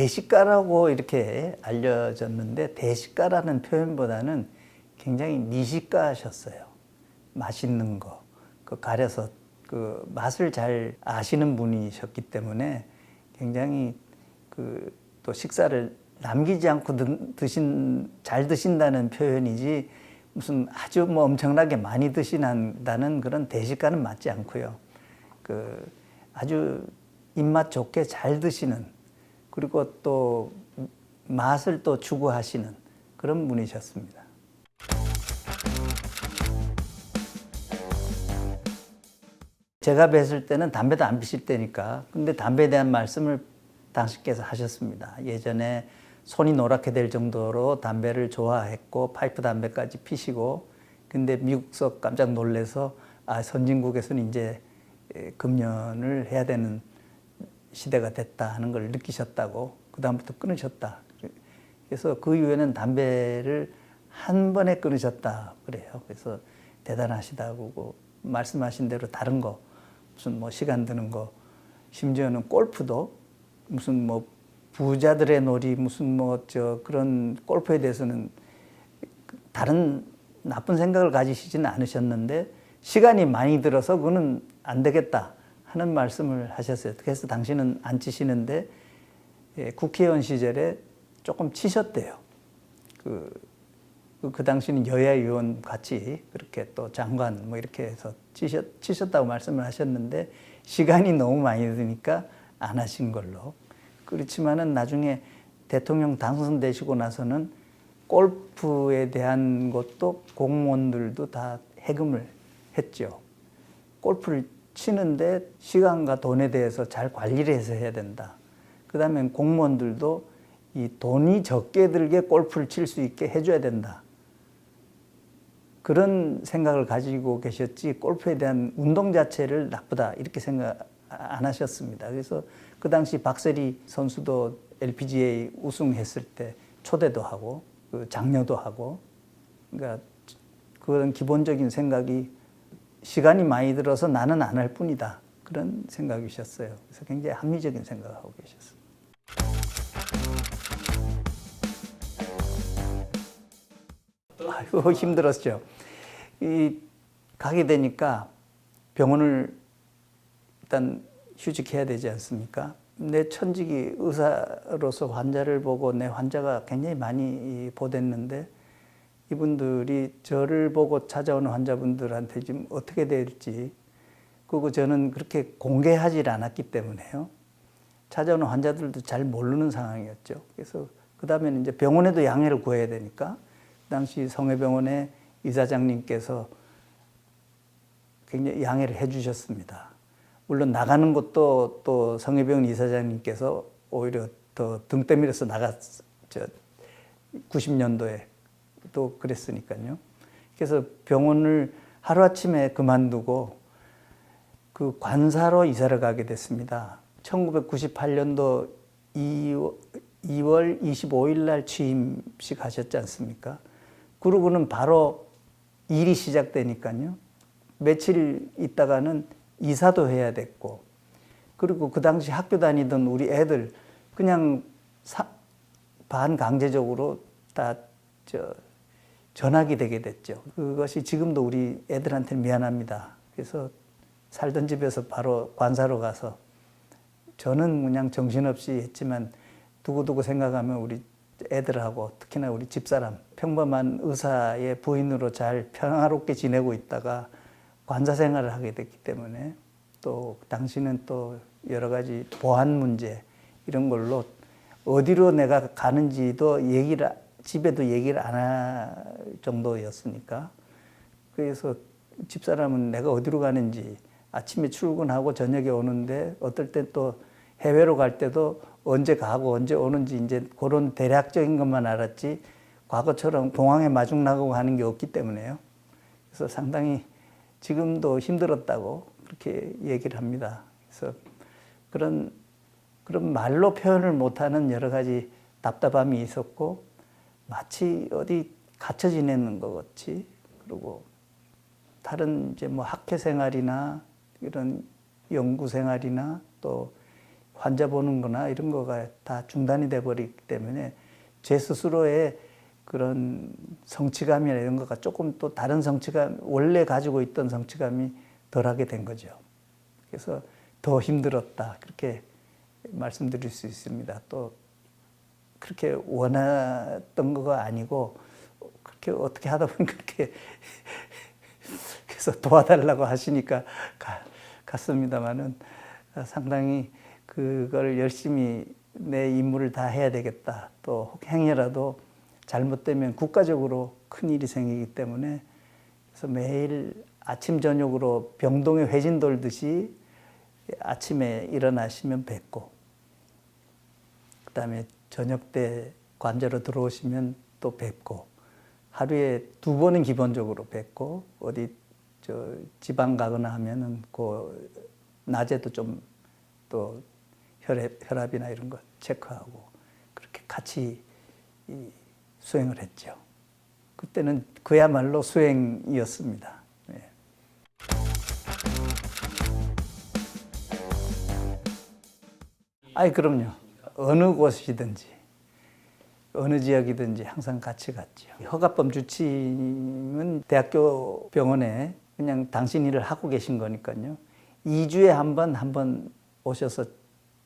대식가라고 이렇게 알려졌는데 대식가라는 표현보다는 굉장히 미식가셨어요. 맛있는 거, 그 가려서 그 맛을 잘 아시는 분이셨기 때문에 굉장히 그 또 식사를 남기지 않고 잘 드신다는 표현이지 무슨 아주 뭐 엄청나게 많이 드신다는 그런 대식가는 맞지 않고요. 그 아주 입맛 좋게 잘 드시는 그리고 또 맛을 또 추구하시는 그런 분이셨습니다. 제가 뵀을 때는 담배도 안 피실 때니까 근데 담배에 대한 말씀을 당신께서 하셨습니다. 예전에 손이 노랗게 될 정도로 담배를 좋아했고 파이프 담배까지 피시고 근데 미국서 깜짝 놀라서 선진국에서는 이제 금연을 해야 되는 시대가 됐다 하는 걸 느끼셨다고 그 다음부터 끊으셨다. 그래서 그 이후에는 담배를 한 번에 끊으셨다 그래요. 그래서 대단하시다고 말씀하신 대로 다른 거 무슨 뭐 시간 드는 거 심지어는 골프도 무슨 뭐 부자들의 놀이 무슨 뭐 그런 골프에 대해서는 다른 나쁜 생각을 가지시지는 않으셨는데 시간이 많이 들어서 그거는 안 되겠다 하는 말씀을 하셨어요. 그래서 당신은 안 치시는데 국회의원 시절에 조금 치셨대요. 그 당시는 여야 의원 같이 그렇게 또 장관 뭐 이렇게 해서 치셨다고 말씀을 하셨는데 시간이 너무 많이 드니까 안 하신 걸로. 그렇지만은 나중에 대통령 당선되시고 나서는 골프에 대한 것도 공무원들도 다 해금을 했죠. 골프를 치는데 시간과 돈에 대해서 잘 관리를 해서 해야 된다. 그 다음에 공무원들도 이 돈이 적게 들게 골프를 칠 수 있게 해줘야 된다. 그런 생각을 가지고 계셨지 골프에 대한 운동 자체를 나쁘다 이렇게 생각 안 하셨습니다. 그래서 그 당시 박세리 선수도 LPGA 우승했을 때 초대도 하고 장려도 하고 그러니까 그런 기본적인 생각이 시간이 많이 들어서 나는 안 할 뿐이다. 그런 생각이셨어요. 그래서 굉장히 합리적인 생각을 하고 계셨어요. 아이고 힘들었죠. 가게 되니까 병원을 일단 휴직해야 되지 않습니까? 내 천직이 의사로서 환자를 보고 내 환자가 굉장히 많이 보댔는데 이분들이 저를 보고 찾아오는 환자분들한테 지금 어떻게 될지 그리고 저는 그렇게 공개하지 않았기 때문에요. 찾아오는 환자들도 잘 모르는 상황이었죠. 그래서 그 다음에는 이제 병원에도 양해를 구해야 되니까 당시 성회병원의 이사장님께서 굉장히 양해를 해 주셨습니다. 물론 나가는 것도 또 성회병원 이사장님께서 오히려 더 등 때밀어서 90년도에 또 그랬으니까요. 그래서 병원을 하루아침에 그만두고 그 관사로 이사를 가게 됐습니다. 1998년도 2월 25일 날 취임식 하셨지 않습니까? 그러고는 바로 일이 시작되니까요. 며칠 있다가는 이사도 해야 됐고 그리고 그 당시 학교 다니던 우리 애들 그냥 반강제적으로 다 전학이 되게 됐죠. 그것이 지금도 우리 애들한테는 미안합니다. 그래서 살던 집에서 바로 관사로 가서 저는 그냥 정신없이 했지만 두고두고 생각하면 우리 애들하고 특히나 우리 집사람 평범한 의사의 부인으로 잘 평화롭게 지내고 있다가 관사 생활을 하게 됐기 때문에 또 당시는 또 여러 가지 보안 문제 이런 걸로 어디로 내가 가는지도 집에도 얘기를 안 할 정도였으니까 그래서 집사람은 내가 어디로 가는지 아침에 출근하고 저녁에 오는데 어떨 때 또 해외로 갈 때도 언제 가고 언제 오는지 이제 그런 대략적인 것만 알았지 과거처럼 공항에 마중 나가고 하는 게 없기 때문에요. 그래서 상당히 지금도 힘들었다고 그렇게 얘기를 합니다. 그래서 그런 말로 표현을 못하는 여러 가지 답답함이 있었고 마치 어디 갇혀 지내는 것 같이 그리고 다른 이제 뭐 학회 생활이나 이런 연구 생활이나 또 환자 보는 거나 이런 거가 다 중단이 돼 버리기 때문에 제 스스로의 그런 성취감이나 이런 거가 조금 또 다른 성취감, 원래 가지고 있던 성취감이 덜하게 된 거죠. 그래서 더 힘들었다, 그렇게 말씀드릴 수 있습니다. 또 그렇게 원했던 거가 아니고 그렇게 어떻게 하다 보니 그렇게 그래서 도와달라고 하시니까 갔습니다마는 상당히 그걸 열심히 내 임무를 다 해야 되겠다. 또 행여라도 잘못되면 국가적으로 큰 일이 생기기 때문에 그래서 매일 아침 저녁으로 병동에 회진 돌듯이 아침에 일어나시면 뵙고, 그다음에 저녁 때 관저로 들어오시면 또 뵙고, 하루에 2번은 기본적으로 뵙고, 어디 지방 가거나 하면은 그 낮에도 좀 또 혈압이나 이런 거 체크하고 그렇게 같이 수행을 했죠. 그때는 그야말로 수행이었습니다. 네. 아이, 그럼요. 어느 곳이든지 어느 지역이든지 항상 같이 갔죠. 허가범 주침은 대학교 병원에 그냥 당신 일을 하고 계신 거니까요. 2주에 한 번 오셔서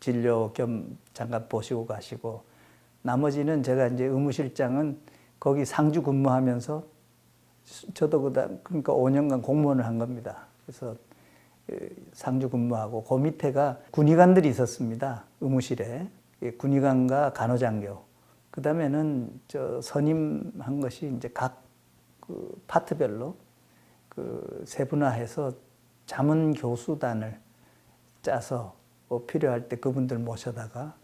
진료 겸 잠깐 보시고 가시고, 나머지는 제가 이제 의무실장은 거기 상주 근무하면서 저도 그러니까 5년간 공무원을 한 겁니다. 그래서 상주 근무하고 그 밑에가 군의관들이 있었습니다. 의무실에. 군의관과 간호장교. 그 다음에는 선임한 것이 이제 각 그 파트별로 세분화해서 자문 교수단을 짜서 뭐 필요할 때 그분들 모셔다가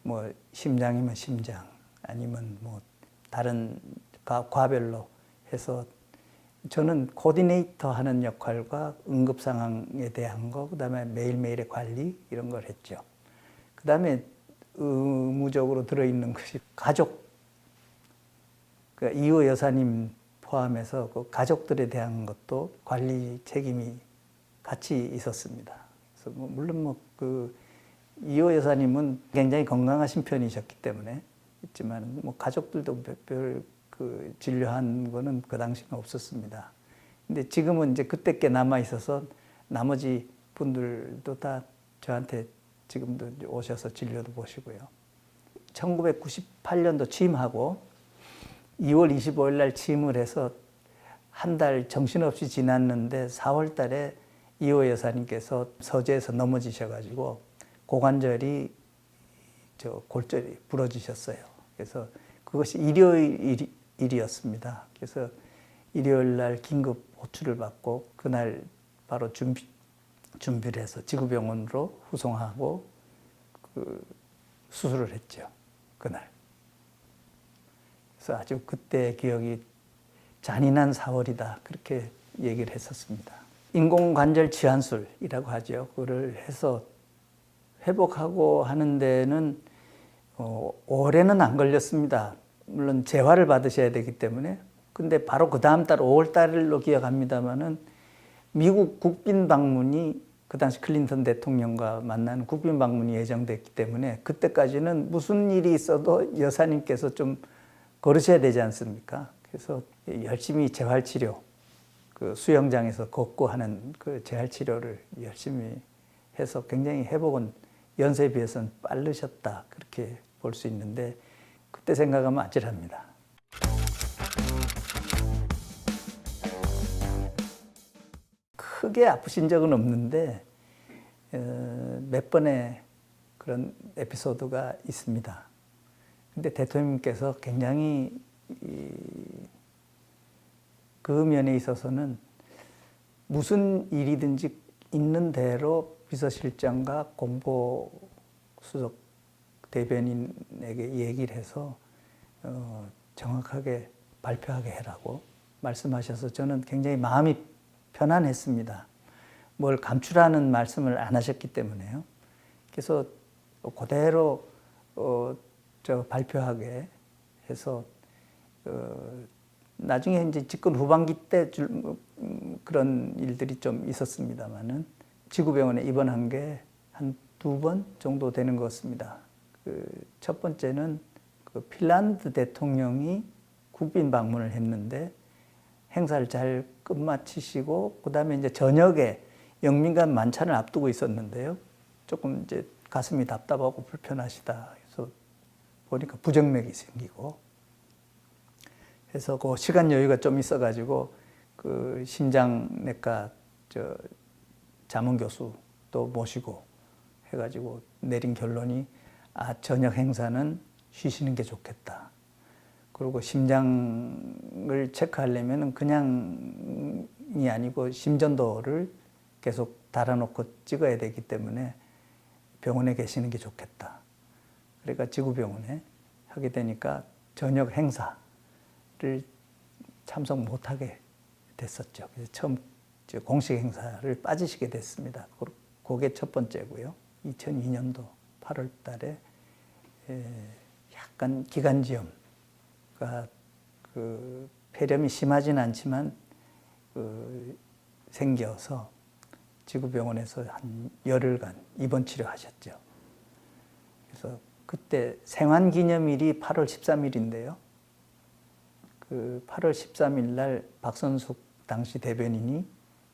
뭐 심장이면 심장, 아니면 뭐 다른 과별로 해서 저는 코디네이터 하는 역할과 응급 상황에 대한 거, 그다음에 매일매일의 관리 이런 걸 했죠. 그다음에 의무적으로 들어있는 것이 가족, 그러니까 이호 여사님 포함해서 그 가족들에 대한 것도 관리 책임이 같이 있었습니다. 그래서 물론 그 이호 여사님은 굉장히 건강하신 편이셨기 때문에 있지만 가족들도 별 그 진료한 거는 그 당시는 없었습니다. 근데 지금은 이제 그때 게 남아 있어서 나머지 분들도 다 저한테 지금도 오셔서 진료도 보시고요. 1998년도 취임하고 2월 25일 날 취임을 해서 한 달 정신없이 지났는데 4월 달에 이호 여사님께서 서재에서 넘어지셔가지고 고관절이 골절이 부러지셨어요. 그래서 그것이 일요일이었습니다. 그래서 일요일 날 긴급 호출을 받고 그날 바로 준비를 해서 지구병원으로 후송하고 수술을 했죠. 그날. 그래서 아주 그때 기억이 잔인한 4월이다. 그렇게 얘기를 했었습니다. 인공관절 치환술이라고 하죠. 그거를 해서 회복하고 하는 데는 올해는 안 걸렸습니다. 물론 재활을 받으셔야 되기 때문에. 근데 바로 그 다음 달 5월 달로 기억합니다만은 미국 국빈 방문이 그 당시 클린턴 대통령과 만나는 국빈 방문이 예정됐기 때문에 그때까지는 무슨 일이 있어도 여사님께서 좀 걸으셔야 되지 않습니까? 그래서 열심히 재활치료, 그 수영장에서 걷고 하는 그 재활치료를 열심히 해서 굉장히 회복은 연세에 비해서는 빠르셨다. 그렇게 볼 수 있는데 그때 생각하면 아찔합니다. 크게 아프신 적은 없는데 몇 번의 그런 에피소드가 있습니다. 근데 대통령께서 굉장히 그 면에 있어서는 무슨 일이든지 있는 대로 비서실장과 공보수석 대변인에게 얘기를 해서 정확하게 발표하게 해라고 말씀하셔서 저는 굉장히 마음이 편안했습니다. 뭘 감추라는 말씀을 안 하셨기 때문에요. 그래서 그대로 발표하게 해서 나중에 이제 집권 후반기 때 그런 일들이 좀 있었습니다만은 지구병원에 입원한 게 한 두 번 정도 되는 것 같습니다. 첫 번째는 핀란드 대통령이 국빈 방문을 했는데 행사를 잘 끝마치시고 그다음에 이제 저녁에 영민관 만찬을 앞두고 있었는데요. 조금 이제 가슴이 답답하고 불편하시다 해서 보니까 부정맥이 생기고 해서 그 시간 여유가 좀 있어가지고 그 심장내과 자문 교수 또 모시고 해가지고 내린 결론이 저녁 행사는 쉬시는 게 좋겠다. 그리고 심장을 체크하려면 그냥이 아니고 심전도를 계속 달아놓고 찍어야 되기 때문에 병원에 계시는 게 좋겠다. 그러니까 지구병원에 하게 되니까 저녁 행사를 참석 못하게 됐었죠. 그래서 처음 공식 행사를 빠지시게 됐습니다. 그게 첫 번째고요. 2002년도 8월 달에 약간 기관지염 폐렴이 심하진 않지만 생겨서 지구병원에서 한 열흘간 입원 치료하셨죠. 그래서 그때 생환기념일이 8월 13일인데요. 그 8월 13일 날 박선숙 당시 대변인이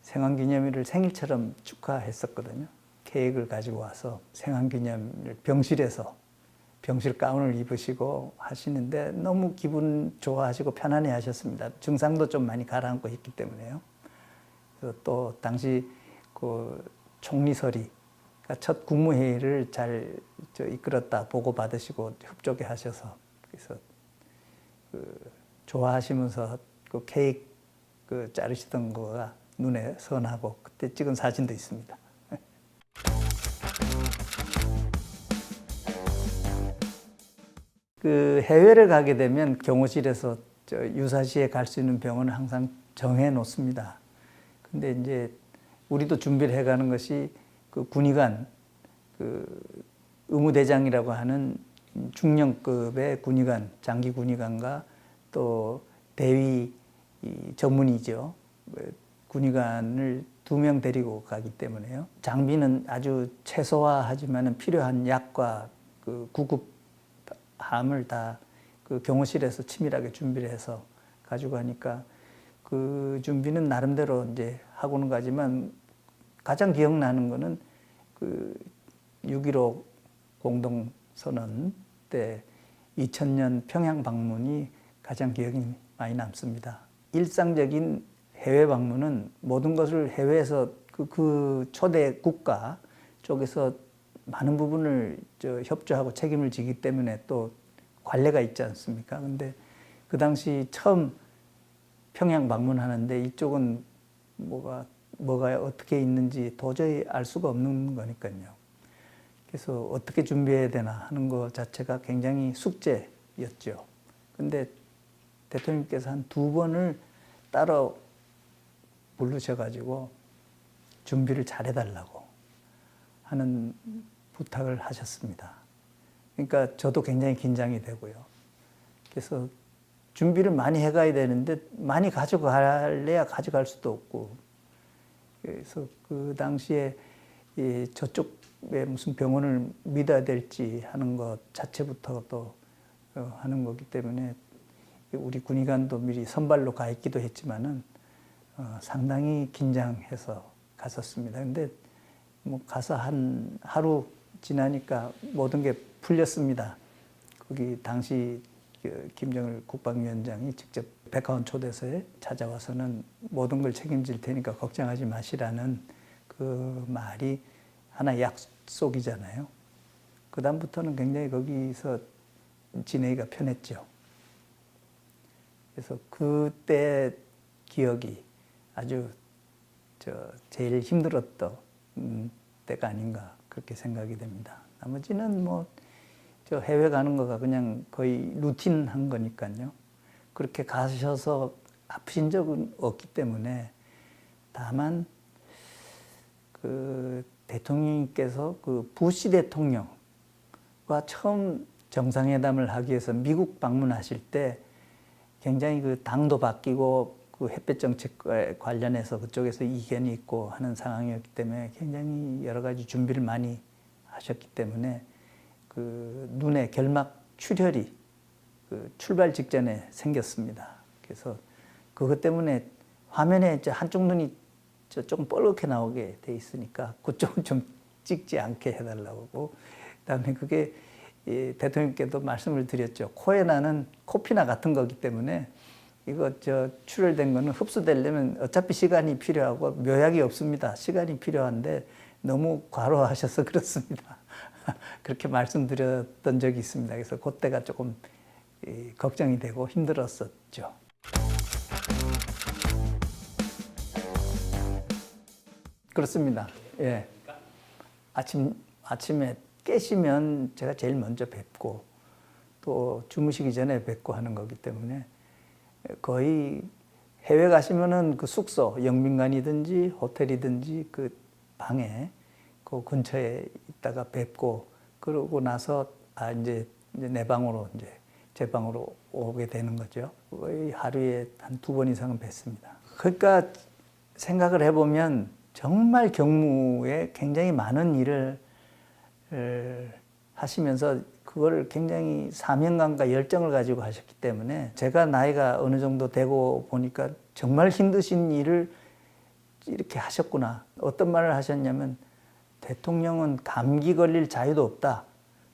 생환기념일을 생일처럼 축하했었거든요. 케이크를 가지고 와서 생환기념일 병실에서 병실 가운을 입으시고 하시는데 너무 기분 좋아하시고 편안해 하셨습니다. 증상도 좀 많이 가라앉고 있기 때문에요. 그래서 또 당시 그 총리설이 첫 국무회의를 잘 이끌었다 보고받으시고 협조게 하셔서 그래서 좋아하시면서 그 케이크 자르시던 거가 눈에 선하고 그때 찍은 사진도 있습니다. 해외를 가게 되면 경호실에서 유사시에 갈 수 있는 병원을 항상 정해 놓습니다. 근데 이제 우리도 준비를 해가는 것이 군의관, 의무대장이라고 하는 중령급의 군의관, 장기 군의관과 또 대위 전문의죠. 군의관을 2명 데리고 가기 때문에요. 장비는 아주 최소화하지만 필요한 약과 구급함을 다 경호실에서 치밀하게 준비를 해서 가지고 가니까 그 준비는 나름대로 이제 하고는 가지만 가장 기억나는 거는 6.15 공동선언 때 2000년 평양 방문이 가장 기억이 많이 남습니다. 일상적인 해외 방문은 모든 것을 해외에서 그 초대 국가 쪽에서 많은 부분을 협조하고 책임을 지기 때문에 또 관례가 있지 않습니까? 근데 그 당시 처음 평양 방문하는데 이쪽은 뭐가 어떻게 있는지 도저히 알 수가 없는 거니까요. 그래서 어떻게 준비해야 되나 하는 것 자체가 굉장히 숙제였죠. 근데 대통령께서 한 2번을 따로 부르셔가지고 준비를 잘해달라고 하는 부탁을 하셨습니다. 그러니까 저도 굉장히 긴장이 되고요. 그래서 준비를 많이 해가야 되는데 많이 가져갈래야 가져갈 수도 없고 그래서 그 당시에 저쪽에 무슨 병원을 믿어야 될지 하는 것 자체부터 또 하는 거기 때문에 우리 군의관도 미리 선발로 가 있기도 했지만은 상당히 긴장해서 갔었습니다. 근데 뭐 가서 한 하루 지나니까 모든 게 풀렸습니다. 거기 당시 김정일 국방위원장이 직접 백화원 초대서에 찾아와서는 모든 걸 책임질 테니까 걱정하지 마시라는 그 말이 하나의 약속이잖아요. 그 다음부터는 굉장히 거기서 지내기가 편했죠. 그래서 그때 기억이 아주 제일 힘들었던 때가 아닌가 그렇게 생각이 됩니다. 나머지는 뭐 해외 가는 거가 그냥 거의 루틴한 거니까요. 그렇게 가셔서 아프신 적은 없기 때문에 다만 대통령님께서 부시 대통령과 처음 정상회담을 하기 위해서 미국 방문하실 때 굉장히 당도 바뀌고 햇볕 정책에 관련해서 그쪽에서 이견이 있고 하는 상황이었기 때문에 굉장히 여러 가지 준비를 많이 하셨기 때문에 그 눈에 결막 출혈이 그 출발 직전에 생겼습니다. 그래서 그것 때문에 화면에 이제 한쪽 눈이 조금 뻘겋게 나오게 돼 있으니까 그쪽은 좀 찍지 않게 해달라고. 그다음에 그게 대통령께도 말씀을 드렸죠. 코에 나는 코피나 같은 거기 때문에 이거 출혈된 거는 흡수되려면 어차피 시간이 필요하고 묘약이 없습니다. 시간이 필요한데 너무 과로하셔서 그렇습니다. 그렇게 말씀드렸던 적이 있습니다. 그래서 그때가 조금 걱정이 되고 힘들었었죠. 그렇습니다. 예. 아침에 깨시면 제가 제일 먼저 뵙고 또 주무시기 전에 뵙고 하는 거기 때문에 거의 해외 가시면은 그 숙소, 영빈관이든지 호텔이든지 그 방에 그 근처에 있다가 뵙고 그러고 나서 이제 내 방으로 이제 제 방으로 오게 되는 거죠. 거의 하루에 한 2번 이상은 뵙습니다. 그러니까 생각을 해보면 정말 경무에 굉장히 많은 일을 하시면서 그걸 굉장히 사명감과 열정을 가지고 하셨기 때문에 제가 나이가 어느 정도 되고 보니까 정말 힘드신 일을 이렇게 하셨구나. 어떤 말을 하셨냐면 대통령은 감기 걸릴 자유도 없다.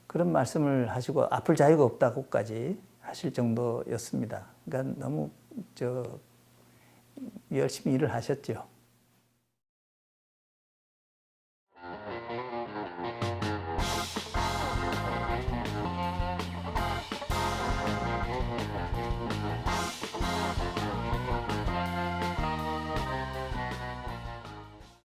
그런 말씀을 하시고 아플 자유가 없다고까지 하실 정도였습니다. 그러니까 너무 열심히 일을 하셨죠.